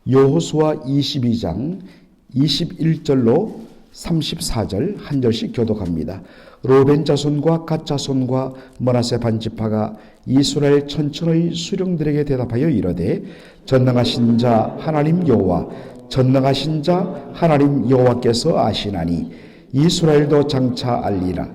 여호수아 22장 21절로 34절 한 절씩 교독합니다. 르우벤 자손과 갓 자손과 므낫세 반지파가 이스라엘 천천의 수령들에게 대답하여 이르되 전능하신 자 하나님 여호와 전능하신 자 하나님 여호와께서 아시나니 이스라엘도 장차 알리라.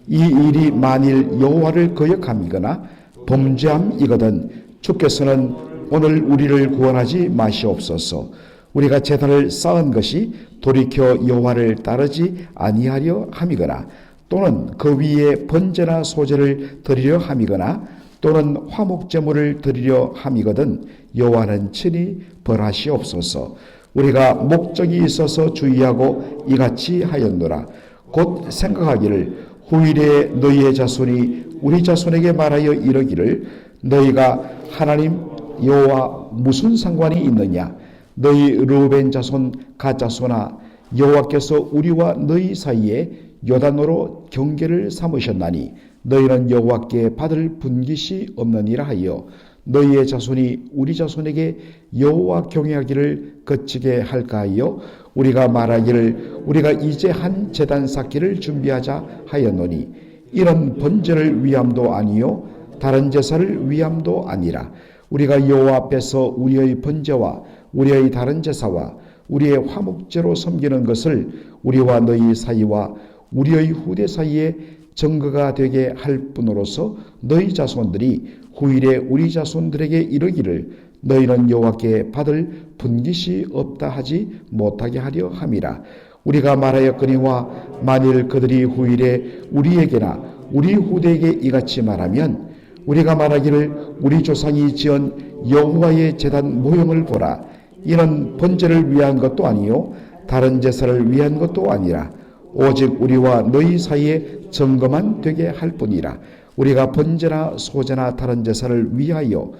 이 일이 만일 여호와를 거역함이거나 범죄함이거든 주께서는 오늘 우리를 구원하지 마시옵소서. 우리가 제단을 쌓은 것이 돌이켜 여호와를 따르지 아니하려 함이거나 또는 그 위에 번제나 소제를 드리려 함이거나 또는 화목제물을 드리려 함이거든 여호와는 친히 벌하시옵소서. 우리가 목적이 있어서 주의하고 이같이 하였노라. 곧 생각하기를 후일에 너희의 자손이 우리 자손에게 말하여 이르기를 너희가 하나님 여호와 무슨 상관이 있느냐. 너희 르우벤 자손 갓 자손아 여호와께서 우리와 너희 사이에 요단으로 경계를 삼으셨나니 너희는 여호와께 받을 분깃이 없느니라 하여 너희의 자손이 우리 자손에게 여호와 경외하기를 거치게 할까 하여 우리가 말하기를 우리가 이제 한 제단 쌓기를 준비하자 하였노니 이런 번제를 위함도 아니요 다른 제사를 위함도 아니라 우리가 여호와 앞에서 우리의 번제와 우리의 다른 제사와 우리의 화목제로 섬기는 것을 우리와 너희 사이와 우리의 후대 사이에 증거가 되게 할 뿐으로서 너희 자손들이 후일에 우리 자손들에게 이르기를 너희는 여호와께 받을 분깃이 없다 하지 못하게 하려 함이라. 우리가 말하였거니와 만일 그들이 후일에 우리에게나 우리 후대에게 이같이 말하면 우리가 말하기를 우리 조상이 지은 여호와의 제단 모형을 보라. 이는 번제를 위한 것도 아니요 다른 제사를 위한 것도 아니라 오직 우리와 너희 사이에 증거만 되게 할 뿐이라. 우리가 번제나 소제나 다른 제사를 위하여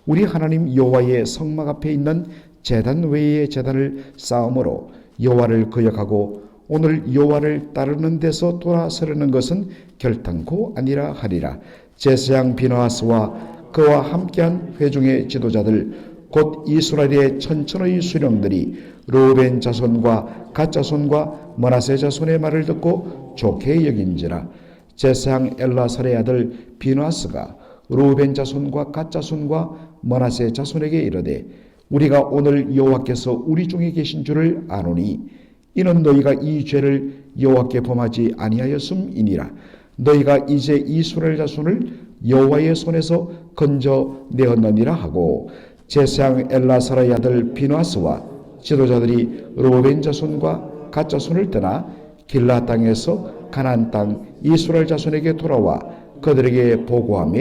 우리 하나님 여호와의 성막 앞에 있는 제단 외의 제단을 쌓음으로 여호와를 거역하고 오늘 여호와를 따르는 데서 돌아서려는 것은 결단코 아니라 하리라. 제사장 비느하스와 그와 함께한 회중의 지도자들 곧 이스라엘의 천천의 수령들이 르우벤 자손과 갓 자손과 므낫세 자손의 말을 듣고 좋게 여긴지라. 제사장 엘라살의 아들 비느하스가 르우벤 자손과 갓 자손과 므낫세 자손에게 이르되 우리가 오늘 여호와께서 우리 중에 계신 줄을 아노니 이는 너희가 이 죄를 여호와께 범하지 아니하였음이니라. 너희가 이제 이스라엘 자손을 여호와의 손에서 건져내었느니라 하고 제사장 엘라사의 아들 비느하스와 지도자들이 르우벤 자손과 갓 자손을 떠나 길라 땅에서 가나안 땅 이스라엘 자손에게 돌아와 그들에게 보고하며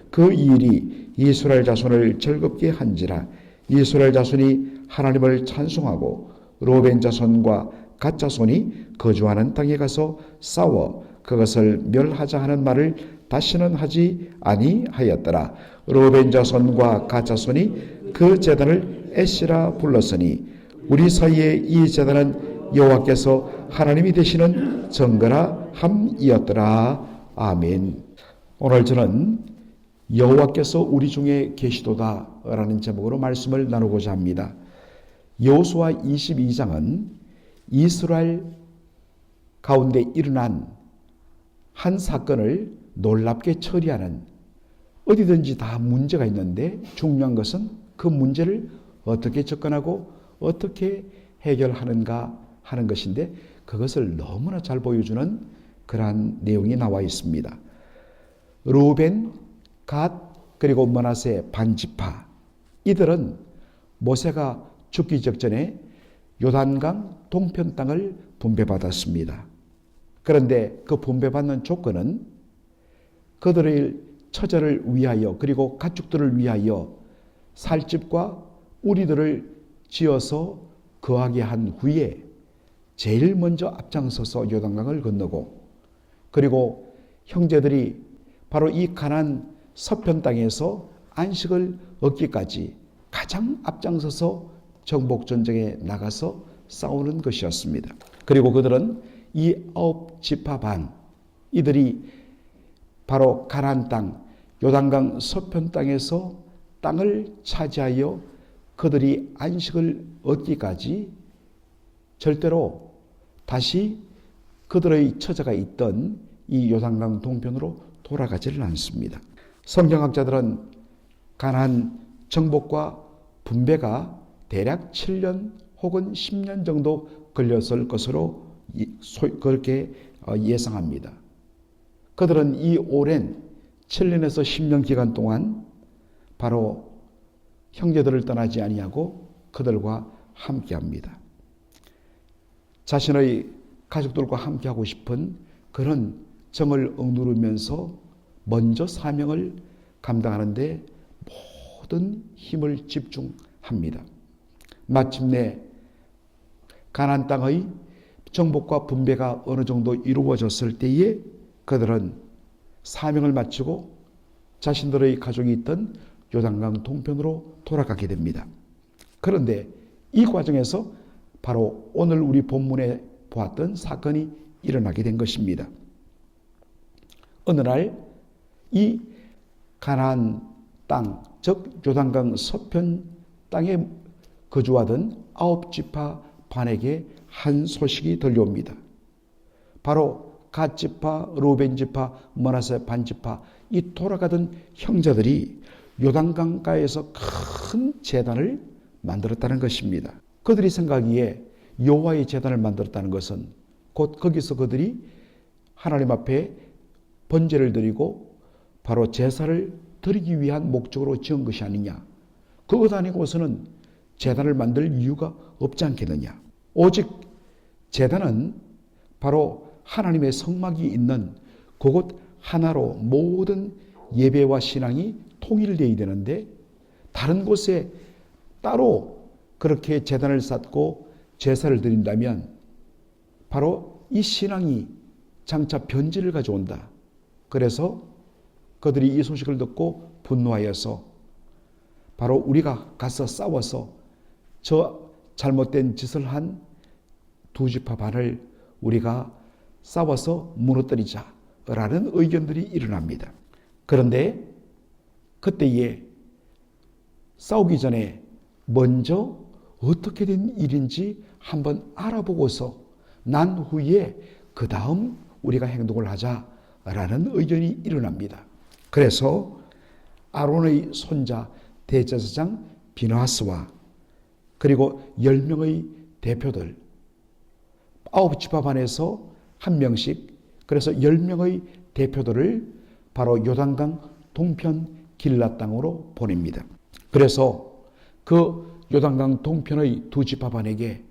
그 일이 이스라엘 자손을 즐겁게 한지라. 이스라엘 자손이 하나님을 찬송하고 르우벤 자손과 갓 자손이 거주하는 땅에 가서 싸워 그것을 멸하자 하는 말을 다시는 하지 아니하였더라. 르우벤 자손과 갓 자손이 그 제단을 에시라 불렀으니 우리 사이에 이 제단은 여호와께서 하나님이 되시는 증거라 함이었더라. 아멘. 오늘 저는 여호와께서 우리 중에 계시도다 라는 제목으로 말씀을 나누고자 합니다. 여호수아 22장은 이스라엘 가운데 일어난 한 사건을 놀랍게 처리하는, 어디든지 다 문제가 있는데 중요한 것은 그 문제를 어떻게 접근하고 어떻게 해결하는가 하는 것인데 그것을 너무나 잘 보여주는 그러한 내용이 나와 있습니다. 르우벤, 갓 그리고 므낫세 반지파, 이들은 모세가 죽기 직전에 요단강 동편 땅을 분배받았습니다. 그런데 그 분배받는 조건은 그들의 처자를 위하여 그리고 가축들을 위하여 살 집과 우리들을 지어서 거하게 한 후에 제일 먼저 앞장서서 요단강을 건너고 그리고 형제들이 바로 이 가나안 서편 땅에서 안식을 얻기까지 가장 앞장서서 정복전쟁에 나가서 싸우는 것이었습니다. 그리고 그들은 이 9지파 반, 이들이 바로 가나안 땅 요단강 서편 땅에서 땅을 차지하여 그들이 안식을 얻기까지 절대로 다시 그들의 처자가 있던 이 요단강 동편으로 돌아가지를 않습니다. 성경학자들은 가나안 정복과 분배가 대략 7년 혹은 10년 정도 걸렸을 것으로 그렇게 예상합니다. 그들은 이 오랜 7년에서 10년 기간 동안 바로 형제들을 떠나지 아니하고 그들과 함께합니다. 자신의 가족들과 함께하고 싶은 그런 정을 억누르면서 먼저 사명을 감당하는데 모든 힘을 집중합니다. 마침내 가나안 땅의 정복과 분배가 어느 정도 이루어졌을 때에 그들은 사명을 마치고 자신들의 가족이 있던 요단강 동편으로 돌아가게 됩니다. 그런데 이 과정에서 바로 오늘 우리 본문에 보았던 사건이 일어나게 된 것입니다. 어느 날 이 가나안 땅, 즉 요단강 서편 땅에 거주하던 9지파 반에게 한 소식이 들려옵니다. 바로 갓지파, 루벤지파, 므낫세 반지파 이 돌아가던 형제들이 요단강가에서 큰 제단을 만들었다는 것입니다. 그들이 생각하기에 여호와의 제단을 만들었다는 것은 곧 거기서 그들이 하나님 앞에 번제를 드리고 바로 제사를 드리기 위한 목적으로 지은 것이 아니냐. 그것 아니고서는 제단을 만들 이유가 없지 않겠느냐. 오직 제단은 바로 하나님의 성막이 있는 그곳 하나로 모든 예배와 신앙이 통일되어야 되는데 다른 곳에 따로 그렇게 제단을 쌓고 제사를 드린다면 바로 이 신앙이 장차 변질을 가져온다. 그래서 그들이 이 소식을 듣고 분노하여서 바로 우리가 가서 싸워서 저 잘못된 짓을 한 두 지파 반을 우리가 싸워서 무너뜨리자라는 의견들이 일어납니다. 그런데 그때에 싸우기 전에 먼저 어떻게 된 일인지 한번 알아보고서 난 후에 그 다음 우리가 행동을 하자라는 의견이 일어납니다. 그래서 아론의 손자 대제사장 비느하스와 그리고 10명의 대표들 9지파 반에서 한 명씩 그래서 10명의 대표들을 바로 요단강 동편 길라 땅으로 보냅니다. 그래서 그 요단강 동편의 두 지파 반에게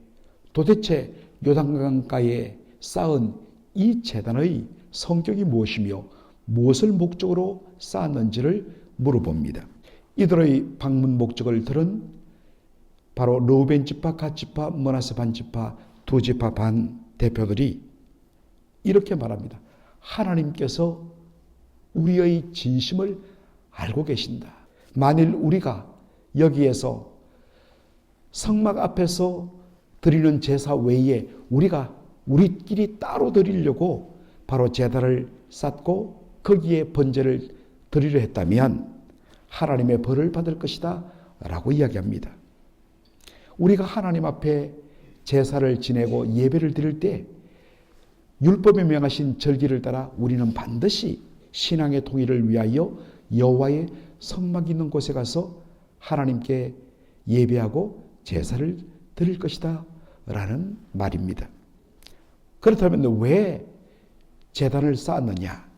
도대체 요단강가에 쌓은 이 제단의 성격이 무엇이며 무엇을 목적으로 쌓았는지를 물어봅니다. 이들의 방문 목적을 들은 바로 르우벤 지파, 갓 지파, 므낫세 반 지파, 두 지파 반 대표들이 이렇게 말합니다. 하나님께서 우리의 진심을 알고 계신다. 만일 우리가 여기에서 성막 앞에서 드리는 제사 외에 우리끼리 따로 드리려고 바로 제단을 쌓고 거기에 번제를 드리려 했다면 하나님의 벌을 받을 것이다 라고 이야기합니다. 우리가 하나님 앞에 제사를 지내고 예배를 드릴 때 율법에 명하신 절기를 따라 우리는 반드시 신앙의 통일을 위하여 여호와의 성막이 있는 곳에 가서 하나님께 예배하고 제사를 드릴 것이다 라는 말입니다. 그렇다면 왜 제단을 쌓았느냐?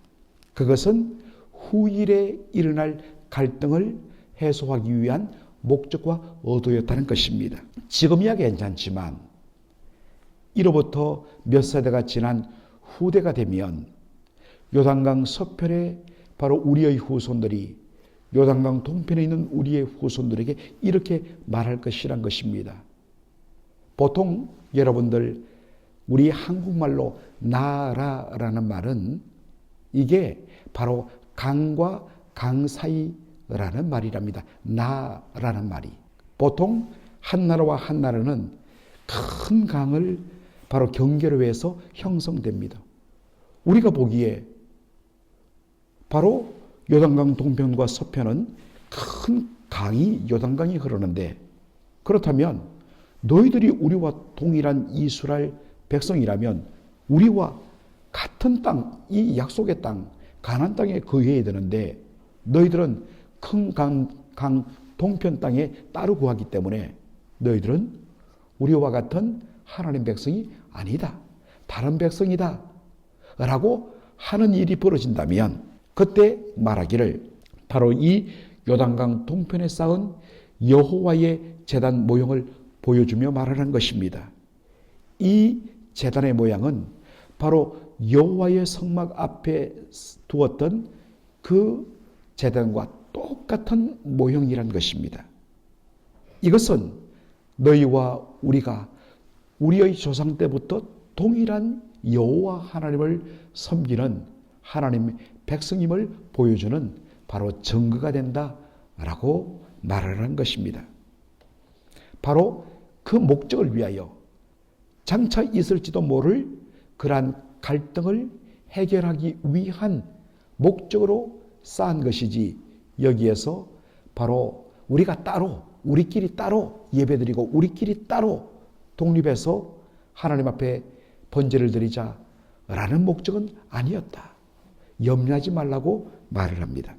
그것은 후일에 일어날 갈등을 해소하기 위한 목적과 의도였다는 것입니다. 지금이야 괜찮지만 이로부터 몇 세대가 지난 후대가 되면 요단강 서편에 바로 우리의 후손들이 요단강 동편에 있는 우리의 후손들에게 이렇게 말할 것이란 것입니다. 보통 여러분들 우리 한국말로 나라라는 말은 이게 바로 강과 강 사이라는 말이랍니다. 나라는 말이. 보통 한 나라와 한 나라는 큰 강을 바로 경계로 해서 형성됩니다. 우리가 보기에 바로 요단강 동편과 서편은 큰 강이 요단강이 흐르는데 그렇다면 너희들이 우리와 동일한 이스라엘 백성이라면 우리와 같은 땅, 이 약속의 땅, 가나안 땅에 거해야 되는데 너희들은 큰 강 동편 땅에 따로 구하기 때문에 너희들은 우리와 같은 하나님 백성이 아니다. 다른 백성이다. 라고 하는 일이 벌어진다면 그때 말하기를 바로 이 요단강 동편에 쌓은 여호와의 제단 모형을 보여주며 말하는 것입니다. 이 제단의 모양은 바로 여호와의 성막 앞에 두었던 그 제단과 똑같은 모형이란 것입니다. 이것은 너희와 우리가 우리의 조상 때부터 동일한 여호와 하나님을 섬기는 하나님 백성임을 보여주는 바로 증거가 된다라고 말하는 것입니다. 바로 그 목적을 위하여 장차 있을지도 모를 그러한 갈등을 해결하기 위한 목적으로 쌓은 것이지 여기에서 바로 우리가 따로 우리끼리 따로 예배드리고 우리끼리 따로 독립해서 하나님 앞에 번제를 드리자라는 목적은 아니었다. 염려하지 말라고 말을 합니다.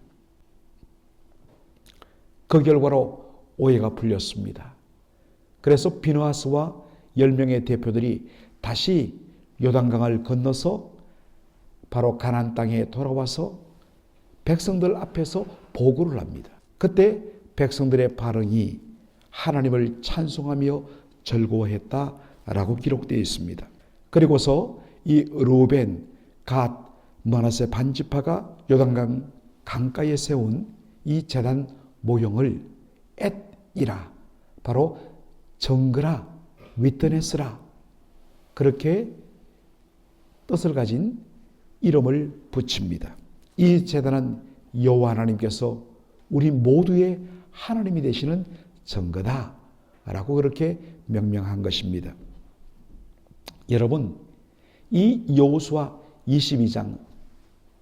그 결과로 오해가 풀렸습니다. 그래서 비느하스와 10명의 대표들이 다시 요단강을 건너서 바로 가나안 땅에 돌아와서 백성들 앞에서 보고를 합니다. 그때 백성들의 반응이 하나님을 찬송하며 즐거워했다라고 기록되어 있습니다. 그리고서 이 르우벤, 갓, 므낫세 반지파가 요단강 강가에 세운 이 제단 모형을 엣이라 바로 정그라 위트네스라 그렇게 뜻을 가진 이름을 붙입니다. 이 제단은 여호와 하나님께서 우리 모두의 하나님이 되시는 증거다라고 그렇게 명명한 것입니다. 여러분, 이 여호수아 22장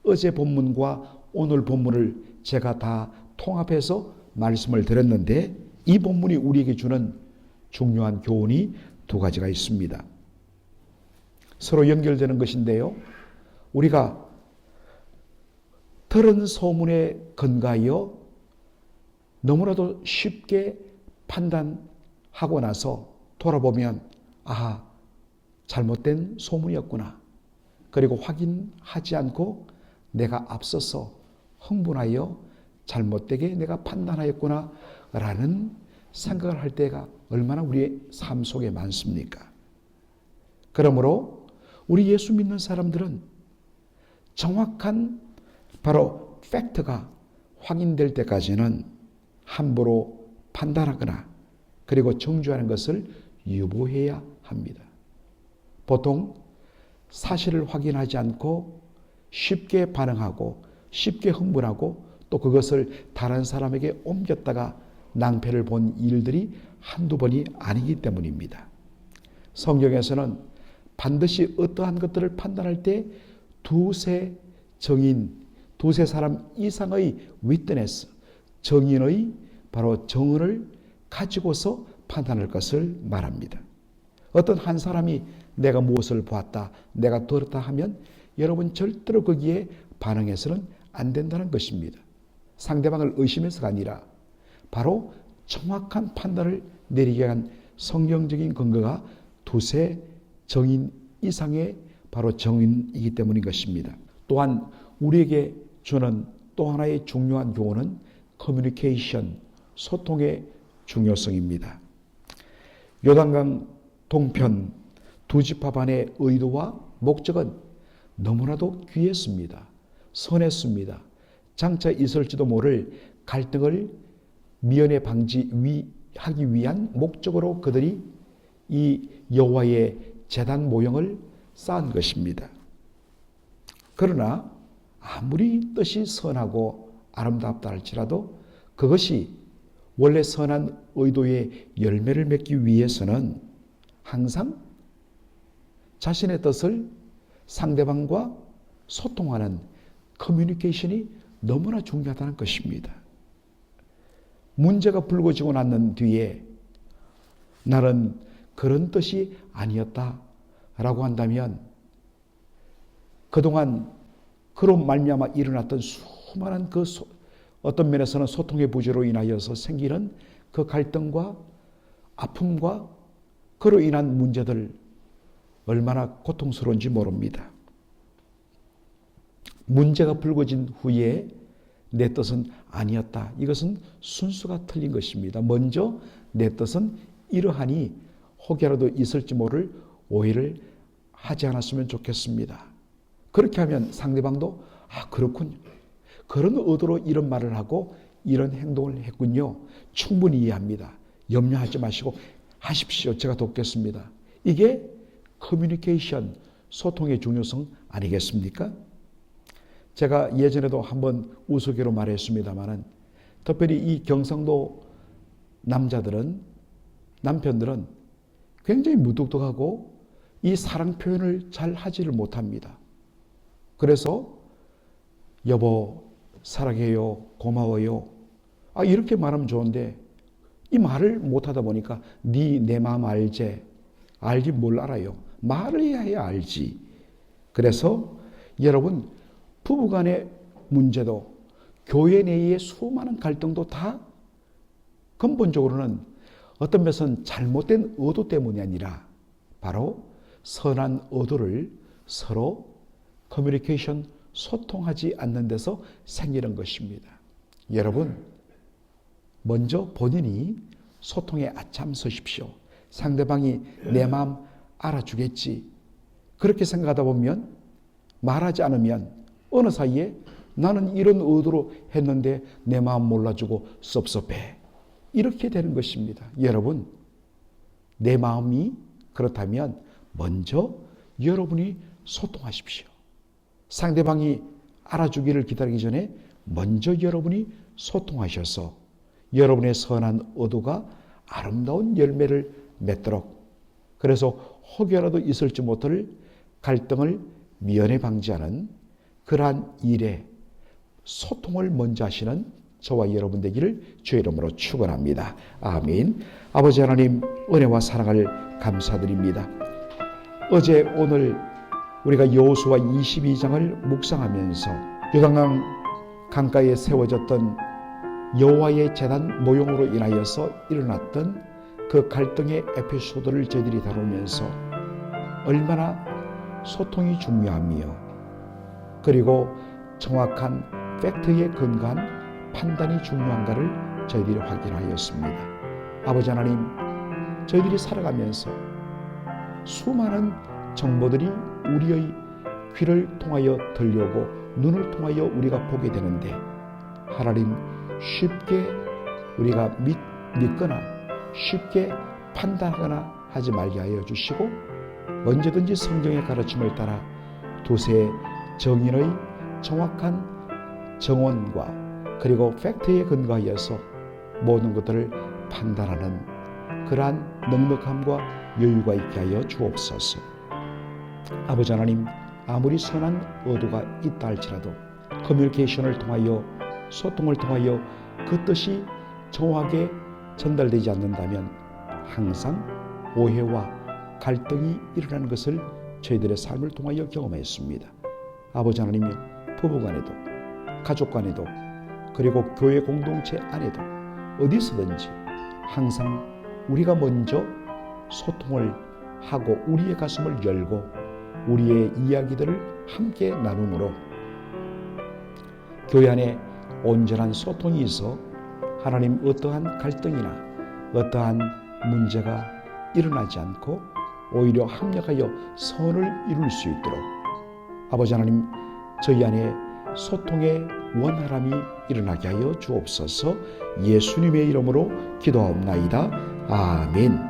어제 본문과 오늘 본문을 제가 다 통합해서 말씀을 드렸는데 이 본문이 우리에게 주는 중요한 교훈이 두 가지가 있습니다. 서로 연결되는 것인데요. 우리가 들은 소문에 근거하여 너무나도 쉽게 판단하고 나서 돌아보면 아하, 잘못된 소문이었구나. 그리고 확인하지 않고 내가 앞서서 흥분하여 잘못되게 내가 판단하였구나 라는 생각을 할 때가 얼마나 우리의 삶 속에 많습니까? 그러므로 우리 예수 믿는 사람들은 정확한 바로 팩트가 확인될 때까지는 함부로 판단하거나 그리고 정죄하는 것을 유보해야 합니다. 보통 사실을 확인하지 않고 쉽게 반응하고 쉽게 흥분하고 또 그것을 다른 사람에게 옮겼다가 낭패를 본 일들이 한두 번이 아니기 때문입니다. 성경에서는 반드시 어떠한 것들을 판단할 때 두세 정인, 두세 사람 이상의 위트네스, 정인의 바로 정언을 가지고서 판단할 것을 말합니다. 어떤 한 사람이 내가 무엇을 보았다, 내가 들었다 하면 여러분 절대로 거기에 반응해서는 안 된다는 것입니다. 상대방을 의심해서가 아니라 바로 정확한 판단을 내리게 한 성경적인 근거가 두세 정인 이상의 바로 정인이기 때문인 것입니다. 또한 우리에게 주는 또 하나의 중요한 교훈은 커뮤니케이션, 소통의 중요성입니다. 요단강 동편 두 지파반의 의도와 목적은 너무나도 귀했습니다. 선했습니다. 장차 있을지도 모를 갈등을 미연에 방지하기 위한 목적으로 그들이 이 여호와의 제단 모형을 쌓은 것입니다. 그러나 아무리 뜻이 선하고 아름답다 할지라도 그것이 원래 선한 의도의 열매를 맺기 위해서는 항상 자신의 뜻을 상대방과 소통하는 커뮤니케이션이 너무나 중요하다는 것입니다. 문제가 불거지고 난 뒤에 나는 그런 뜻이 아니었다 라고 한다면 그동안 그로 말미암아 일어났던 수많은 어떤 면에서는 소통의 부재로 인하여서 생기는 그 갈등과 아픔과 그로 인한 문제들 얼마나 고통스러운지 모릅니다. 문제가 불거진 후에 내 뜻은 아니었다. 이것은 순수가 틀린 것입니다. 먼저 내 뜻은 이러하니 혹여라도 있을지 모를 오해를 하지 않았으면 좋겠습니다. 그렇게 하면 상대방도 그렇군요. 그런 의도로 이런 말을 하고 이런 행동을 했군요. 충분히 이해합니다. 염려하지 마시고 하십시오. 제가 돕겠습니다. 이게 커뮤니케이션, 소통의 중요성 아니겠습니까? 제가 예전에도 한번 우스개로 말했습니다마는 특별히 이 경상도 남편들은 굉장히 무뚝뚝하고 이 사랑 표현을 잘 하지를 못합니다. 그래서 여보, 사랑해요, 고마워요. 이렇게 말하면 좋은데 이 말을 못하다 보니까 내 마음 알지 뭘 알아요. 말을 해야 알지. 그래서 여러분 부부간의 문제도 교회 내의 수많은 갈등도 다 근본적으로는 어떤 면에서는 잘못된 의도 때문이 아니라 바로 선한 의도를 서로 커뮤니케이션, 소통하지 않는 데서 생기는 것입니다. 여러분, 먼저 본인이 소통에 앞장서십시오. 상대방이 내 마음 알아주겠지. 그렇게 생각하다 보면 말하지 않으면 어느 사이에 나는 이런 의도로 했는데 내 마음 몰라주고 섭섭해. 이렇게 되는 것입니다. 여러분, 내 마음이 그렇다면 먼저 여러분이 소통하십시오. 상대방이 알아주기를 기다리기 전에 먼저 여러분이 소통하셔서 여러분의 선한 의도가 아름다운 열매를 맺도록, 그래서 혹여라도 있을지 못할 갈등을 미연에 방지하는 그러한 일에 소통을 먼저 하시는 저와 여러분 되기를 주의 이름으로 축원합니다. 아멘. 아버지 하나님, 은혜와 사랑을 감사드립니다. 어제 오늘 우리가 여호수아 22장을 묵상하면서 요단강 강가에 세워졌던 여호와의 제단 모형으로 인하여서 일어났던 그 갈등의 에피소드를 저희들이 다루면서 얼마나 소통이 중요하며 그리고 정확한 팩트에 근거한 판단이 중요한가를 저희들이 확인하였습니다. 아버지 하나님, 저희들이 살아가면서 수많은 정보들이 우리의 귀를 통하여 들려오고 눈을 통하여 우리가 보게 되는데 하나님, 쉽게 우리가 믿거나 쉽게 판단하거나 하지 말게 하여 주시고 언제든지 성경의 가르침을 따라 두세 정인의 정확한 정언과 그리고 팩트에 근거하여서 모든 것들을 판단하는 그러한 넉넉함과 여유가 있게 하여 주옵소서. 아버지 하나님, 아무리 선한 의도가 있다 할지라도 커뮤니케이션을 통하여 소통을 통하여 그 뜻이 정확하게 전달되지 않는다면 항상 오해와 갈등이 일어나는 것을 저희들의 삶을 통하여 경험했습니다. 아버지 하나님, 부부간에도 가족간에도 그리고 교회 공동체 안에도 어디서든지 항상 우리가 먼저 소통을 하고 우리의 가슴을 열고 우리의 이야기들을 함께 나눔으로 교회 안에 온전한 소통이 있어 하나님 어떠한 갈등이나 어떠한 문제가 일어나지 않고 오히려 합력하여 선을 이룰 수 있도록 아버지 하나님, 저희 안에 소통의 원활함이 일어나게 하여 주옵소서. 예수님의 이름으로 기도하옵나이다. 아멘.